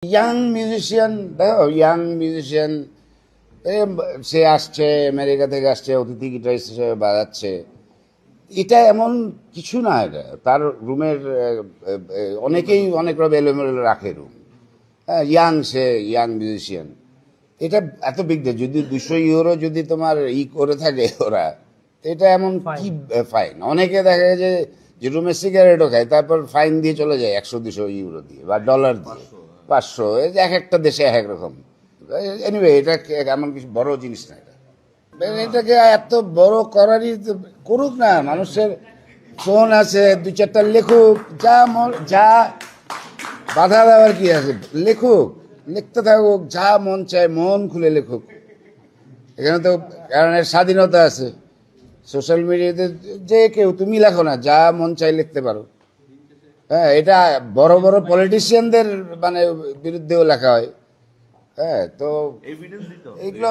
Young musician, দেখো young musician সে আসছে America থেকে, আসছে অতিথি গিটারিস্ট হিসেবে বাজাচ্ছে, এটা এমন কিছু না। এটা তার রুমের অনেকেই অনেক রকম এলোমেলো রাখে রুম। হ্যাঁ, সে ইয়াং মিউজিশিয়ান, এটা এত বিগ ডে। যদি 200 ইউরো যদি তোমার করে থাকে ওরা, এটা এমন কি ফাইন। অনেকে দেখা যায় যে রুমে সিগারেটও খায়, তারপর ফাইন দিয়ে চলে যায় 100-200 ইউরো দিয়ে বা ডলার দিয়ে, 500। এই যে এক একটা দেশে এক এক রকম। এনিওয়ে, এটা এমন কিছু বড় জিনিস না। এটাকে এত বড় করারই করুক না। মানুষের ফোন আছে, 2-4টা লেখুক, যা বাধা দেওয়ার কি আছে, লেখুক, লিখতে থাকুক, যা মন চায় মন খুলে লেখুক। এখানে তো কারণ স্বাধীনতা আছে। সোশ্যাল মিডিয়াতে যে কেউ, তুমি লেখো না, যা মন চাই লিখতে পারো। হ্যাঁ, এটা বড় বড় পলিটিশিয়ানদের বিরুদ্ধেও লেখা হয়। হ্যাঁ, তো এইগুলো